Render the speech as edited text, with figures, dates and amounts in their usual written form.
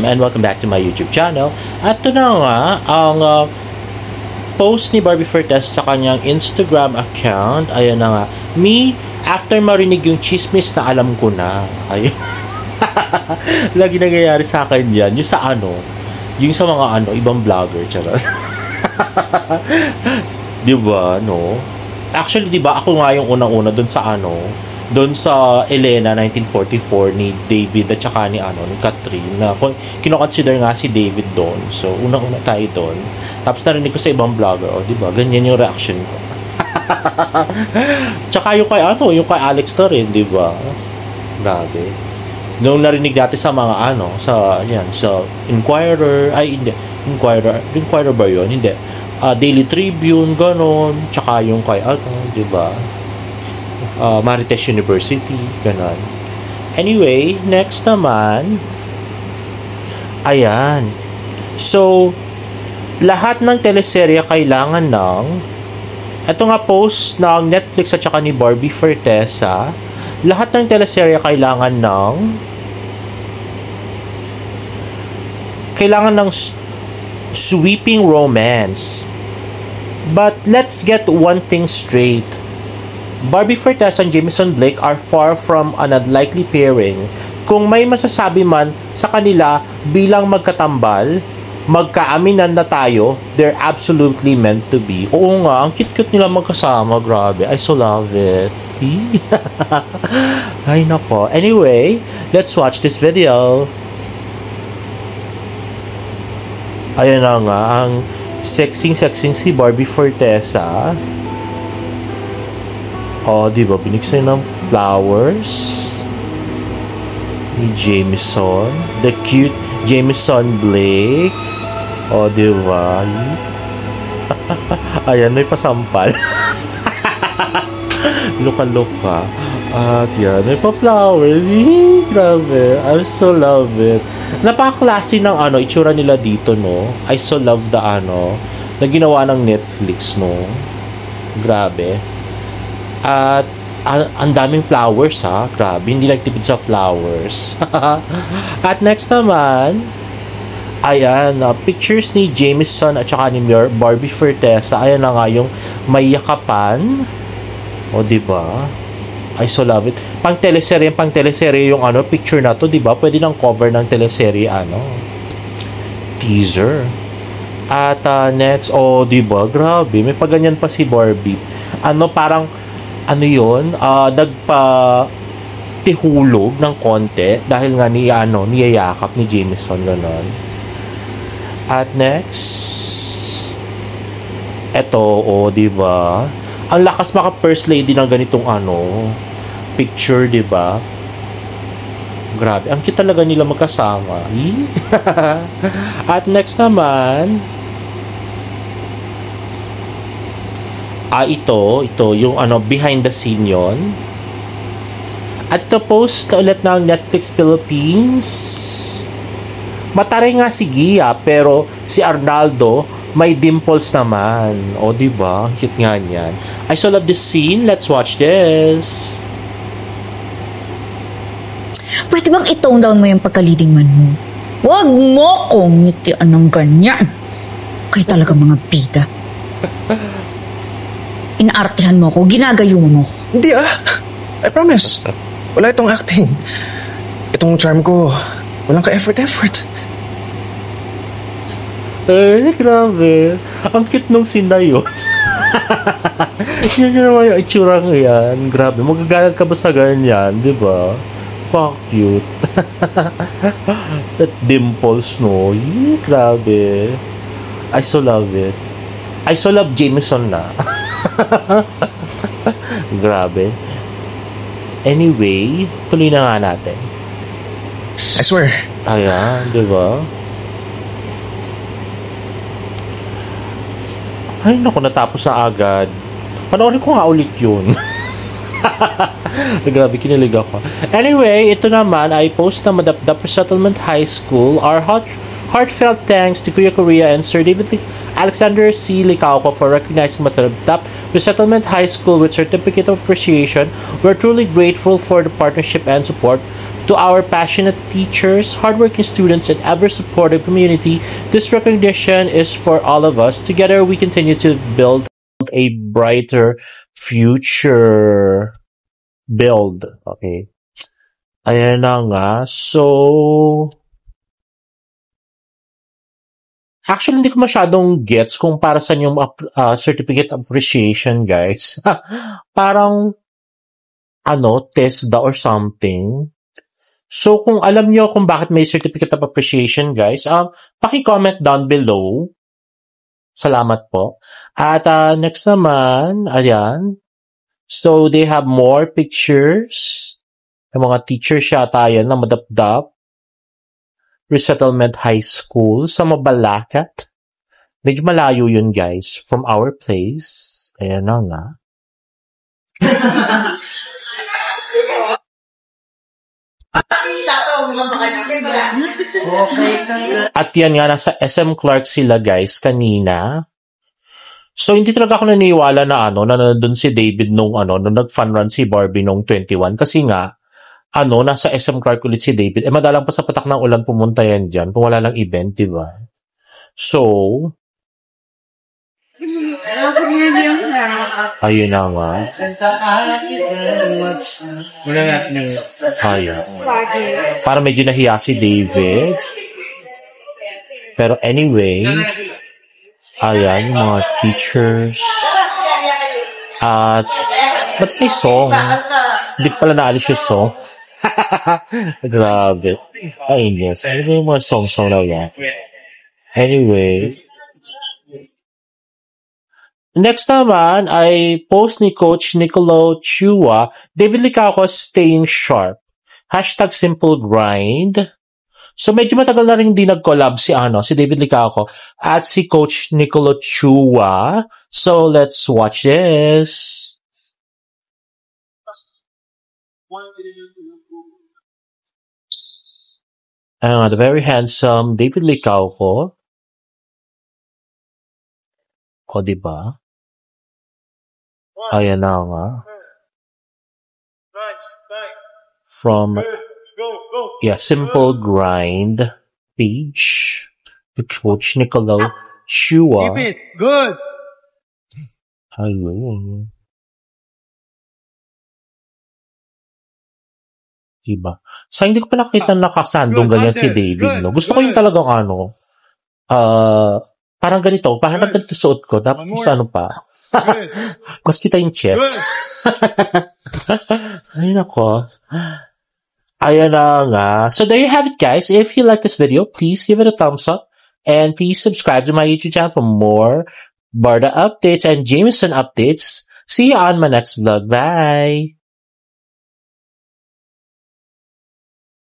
And welcome back to my YouTube channel. At ito na nga ang post ni Barbie Fortes sa kanyang Instagram account. Ayan na nga. Me, after marinig yung chismis na alam ko na. Ayun. Lagi nangyayari sa akin yan. Yung sa yung sa mga ibang vlogger. Charot. Diba, no? Actually, diba, ako nga yung unang-una dun sa doon sa Elena 1944 ni David at saka ni Catherine na kino-consider nga si David doon. So unang-una tayo doon. Tapos narinig ko sa ibang vlogger, di ba? Ganyan yung reaction ko. Tsaka yung kay Alex na rin, di ba? Grabe. Nung narinig natin sa mga sa Inquirer, Inquirer ba 'yon? Hindi. Daily Tribune, ganon. Tsaka yung kay di ba? Marites University, ganon. Anyway, next naman, ayan. So, lahat ng teleserye kailangan ito nga post ng Netflix at saka ni Barbie Fortesa, lahat ng teleserye kailangan ng sweeping romance. But let's get one thing straight. Barbie Fortesa and Jameson Blake are far from an unlikely pairing. Kung may masasabi man sa kanila bilang magkatambal, magkaaminan na tayo, they're absolutely meant to be. Oo nga, ang cute-cute nila magkasama, grabe. I so love it. Ay nako. Anyway, let's watch this video. Ayan na nga, ang sexing si Barbie Fortesa. Di ba? Binigsan ng flowers ni Jameson. The cute Jameson Blake. Di ba? Ayan, may pasampal. Luka-luka. At yan, may pa-flowers. Grabe. I so love it. Napaka-classy ng itsura nila dito, no? I so love the na ginawa ng Netflix, no? Grabe. At ang daming flowers, ha? Grabe, hindi nagtipid sa flowers. At next naman, ayan, pictures ni Jameson at saka ni Barbie Fortesa. Ayan na nga yung may yakapan. Diba? I so love it. Pang teleserye yung picture na to, diba? Pwede ng cover ng teleserye, teaser. At next, diba? Grabe, may paganyan pa si Barbie. Parang yun, nagpa-tihulog ng konti dahil nga niyayakap ni Jameson, ganon. At next, eto, diba? Ang lakas maka first lady ng ganitong picture, diba? Grabe, ang cute talaga nila magkasama. At next naman, ito yung behind the scene yon. At ito post na ulit ng Netflix Philippines. Mataray nga si Gia, pero si Arnaldo may dimples naman. Diba? Ang cute nga niyan. I so love this scene. Let's watch this. Pwede bang i-tone down mo yung pagka-leading man mo? Huwag mo kong ngitian ng ganyan. Kayo talaga mga bida. Inaartihan mo ko, ginagayuma mo ko. Hindi I promise. Wala itong acting. Itong charm ko, walang ka-effort. Grabe. Ang cute nung scene na yun. Yun naman yung itsura nga yan. Grabe, magagalit ka ba sa ganyan, di ba? Cute. That dimples, no? Grabe. I so love it. I so love Jameson na. Grabe. Anyway, tuloy na nga natin. I swear. Ayan, di ba? Ay, naku, natapos na agad. Panoorin ko nga ulit yun. Grabe, kinilig ako. Anyway, ito naman ay post na Madapdap Resettlement High School. Our heartfelt thanks to Kuya Korea and Sir David Alexander C. Licauco for recognizing Madapdap Resettlement High School with Certificate of Appreciation. We're truly grateful for the partnership and support. To our passionate teachers, hardworking students, and ever-supportive community, this recognition is for all of us. Together, we continue to build a brighter future. Build. Okay. Ayan na nga. So, actually, hindi ko masyadong gets kung para saan yung certificate appreciation, guys. Parang, TESDA or something. So, kung alam nyo kung bakit may certificate of appreciation, guys, paki-comment down below. Salamat po. At next naman, ayan. So, they have more pictures. Yung mga teachers yata yan na madapdap. Resettlement High School sa Mabalacat. Medyo malayo yun, guys, from our place. Ayan na nga. At yan nga, nasa SM Clark sila, guys, kanina. So, hindi talaga ako naniniwala na nandun si David nung nag-fun run si Barbie nung 21. Kasi nga, nasa SM Clark ulit si David. Madalang pa sa patak ng ulan pumunta yan dyan kung wala lang event, diba? So, ayun na nga. Ayan. Para medyo nahiya si David. Pero anyway, ayan, mga teachers. At, ba't may song? Hindi pala naalis yung song. Grabe. Ay, yes. Ano ba yung mga song na yan? Anyway, next naman ay post ni Coach Nicolo Chua, David Licauco staying sharp. Hashtag simple grind. So medyo matagal na rin hindi nag-collab si David Licauco at si Coach Nicolo Chua. So let's watch this. The very handsome David Licauco. O, diba? Ayan na nga. From, Simple Grind page. The Coach Nicolo Chua. Keep it good. Ayun. Diba? Sa hindi ko pa nakita nakasandong ganyan si David, no? Gusto ko yung talagang parang ganito, parang ganito suot ko, tapos pa, mas kita yung chest. Ay, nako. Ayan na nga. So there you have it, guys. If you like this video, please give it a thumbs up, and please subscribe to my YouTube channel for more Barda updates and Jameson updates. See you on my next vlog. Bye!